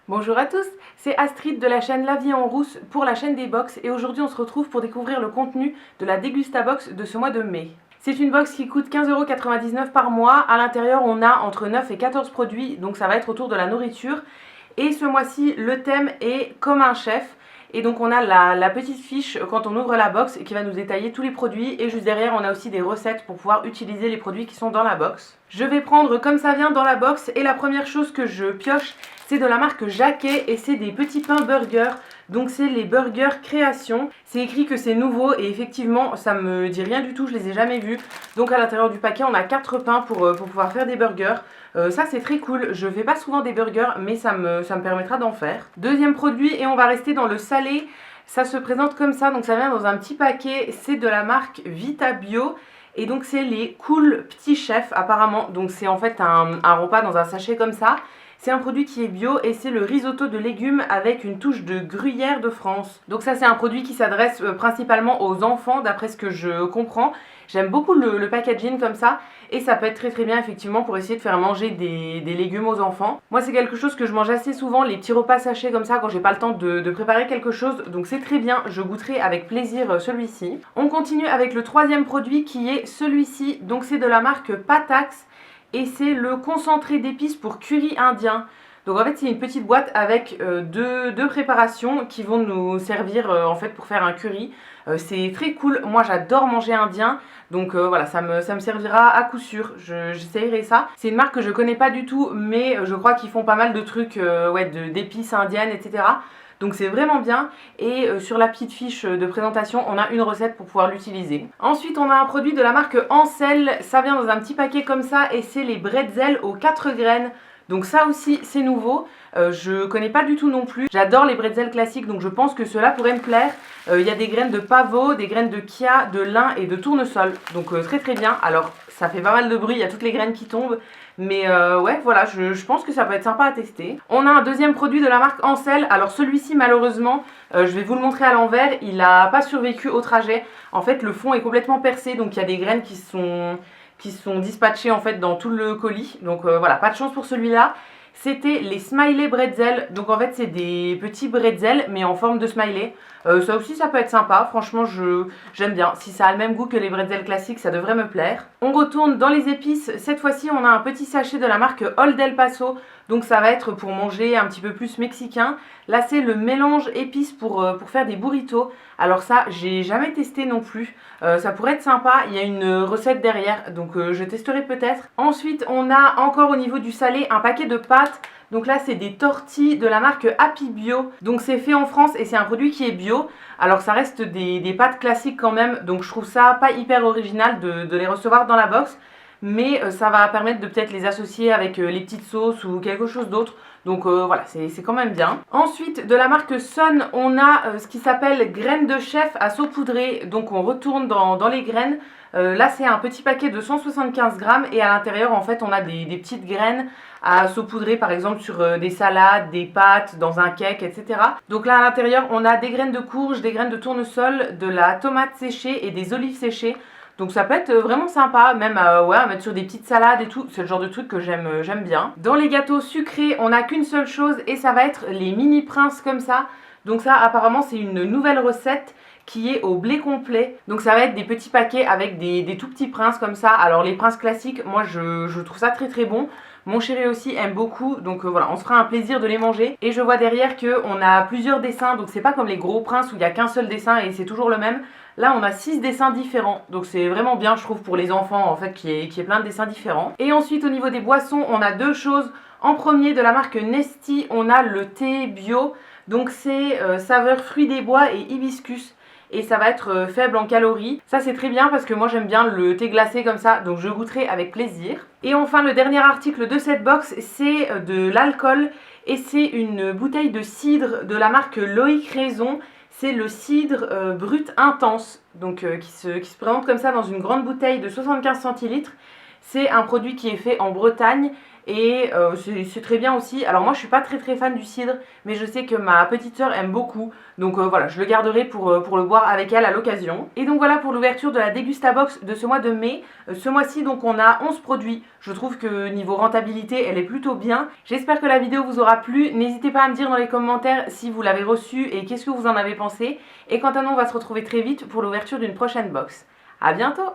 Bonjour à tous, c'est Astrid de la chaîne La Vie en Rousse pour la chaîne des box et aujourd'hui on se retrouve pour découvrir le contenu de la Dégusta Box de ce mois de mai. C'est une box qui coûte 15,99 € par mois. À l'intérieur on a entre 9 et 14 produits, donc ça va être autour de la nourriture. Et ce mois-ci le thème est comme un chef. Et donc on a la petite fiche quand on ouvre la box qui va nous détailler tous les produits. Et juste derrière on a aussi des recettes pour pouvoir utiliser les produits qui sont dans la box. Je vais prendre comme ça vient dans la box et la première chose que je pioche c'est de la marque Jacquet et c'est des petits pains burgers. Donc c'est les burgers création. C'est écrit que c'est nouveau et effectivement ça me dit rien du tout, je les ai jamais vus. Donc à l'intérieur du paquet on a 4 pains pour pouvoir faire des burgers. Ça c'est très cool, je fais pas souvent des burgers mais ça me permettra d'en faire. Deuxième produit et on va rester dans le salé. Ça se présente comme ça, donc ça vient dans un petit paquet, c'est de la marque Vita Bio. Et donc c'est les Cool Petits Chefs apparemment, donc c'est en fait un repas dans un sachet comme ça. C'est un produit qui est bio et c'est le risotto de légumes avec une touche de gruyère de France. Donc ça c'est un produit qui s'adresse principalement aux enfants d'après ce que je comprends. J'aime beaucoup le packaging comme ça et ça peut être très bien effectivement pour essayer de faire manger des légumes aux enfants. Moi c'est quelque chose que je mange assez souvent, les petits repas sachets comme ça quand j'ai pas le temps de préparer quelque chose. Donc c'est très bien, je goûterai avec plaisir celui-ci. On continue avec le troisième produit qui est celui-ci. Donc c'est de la marque Patax. Et c'est le concentré d'épices pour curry indien. Donc en fait c'est une petite boîte avec deux préparations qui vont nous servir en fait pour faire un curry. C'est très cool, moi j'adore manger indien. Donc voilà, ça me servira à coup sûr, j'essayerai ça. C'est une marque que je connais pas du tout mais je crois qu'ils font pas mal de trucs d'épices indiennes etc. Donc c'est vraiment bien et sur la petite fiche de présentation on a une recette pour pouvoir l'utiliser. Ensuite on a un produit de la marque Ancel, ça vient dans un petit paquet comme ça et c'est les bretzels aux 4 graines. Donc ça aussi c'est nouveau, je connais pas du tout non plus. J'adore les bretzels classiques donc je pense que cela pourrait me plaire. Il y a des graines de pavot, des graines de chia, de lin et de tournesol. Donc très bien. Alors ça fait pas mal de bruit, il y a toutes les graines qui tombent. Mais ouais voilà, je pense que ça peut être sympa à tester. On a un deuxième produit de la marque Ancel. Alors celui-ci malheureusement, je vais vous le montrer à l'envers, il n'a pas survécu au trajet. En fait le fond est complètement percé donc il y a des graines qui sont dispatchées en fait dans tout le colis. Donc voilà, pas de chance pour celui-là. C'était les smiley bretzels, donc en fait c'est des petits bretzels mais en forme de smiley. Ça aussi ça peut être sympa, franchement j'aime bien. Si ça a le même goût que les bretzels classiques ça devrait me plaire. On retourne dans les épices, cette fois-ci on a un petit sachet de la marque Old El Paso. Donc ça va être pour manger un petit peu plus mexicain. Là c'est le mélange épices pour faire des burritos. Alors ça j'ai jamais testé non plus. Ça pourrait être sympa, il y a une recette derrière donc je testerai peut-être. Ensuite on a encore au niveau du salé un paquet de pâtes. Donc là c'est des tortilles de la marque Happy Bio. Donc c'est fait en France et c'est un produit qui est bio. Alors ça reste des pâtes classiques quand même. Donc je trouve ça pas hyper original de les recevoir dans la box. Mais ça va permettre de peut-être les associer avec les petites sauces ou quelque chose d'autre. Donc voilà, c'est quand même bien. Ensuite, de la marque Sun, on a ce qui s'appelle graines de chef à saupoudrer. Donc on retourne dans les graines. Là, c'est un petit paquet de 175 grammes et à l'intérieur, en fait, on a des petites graines à saupoudrer, par exemple, sur des salades, des pâtes, dans un cake, etc. Donc là, à l'intérieur, on a des graines de courge, des graines de tournesol, de la tomate séchée et des olives séchées. Donc ça peut être vraiment sympa, même à mettre sur des petites salades et tout, c'est le genre de truc que j'aime bien. Dans les gâteaux sucrés, on n'a qu'une seule chose et ça va être les mini princes comme ça. Donc ça apparemment c'est une nouvelle recette qui est au blé complet. Donc ça va être des petits paquets avec des tout petits princes comme ça. Alors les princes classiques, moi je trouve ça très bon. Mon chéri aussi aime beaucoup, donc voilà, on se fera un plaisir de les manger. Et je vois derrière qu'on a plusieurs dessins, donc c'est pas comme les gros princes où il n'y a qu'un seul dessin et c'est toujours le même. Là on a 6 dessins différents, donc c'est vraiment bien je trouve pour les enfants en fait qu'il y ait plein de dessins différents. Et ensuite au niveau des boissons, on a deux choses. En premier de la marque Nesti, on a le thé bio, donc c'est saveur fruits des bois et hibiscus. Et ça va être faible en calories. Ça c'est très bien parce que moi j'aime bien le thé glacé comme ça, donc je goûterai avec plaisir. Et enfin le dernier article de cette box c'est de l'alcool et c'est une bouteille de cidre de la marque Loïc Raison. C'est le cidre brut intense, donc qui se présente comme ça dans une grande bouteille de 75 centilitres. C'est un produit qui est fait en Bretagne et c'est très bien aussi. Alors moi je suis pas très fan du cidre, mais je sais que ma petite soeur aime beaucoup, donc voilà, je le garderai pour le boire avec elle à l'occasion. Et donc voilà pour l'ouverture de la Dégustabox de ce mois de mai. Ce mois-ci donc on a 11 produits, je trouve que niveau rentabilité elle est plutôt bien. J'espère que la vidéo vous aura plu, n'hésitez pas à me dire dans les commentaires si vous l'avez reçue et qu'est-ce que vous en avez pensé. Et quant à nous, on va se retrouver très vite pour l'ouverture d'une prochaine box. A bientôt!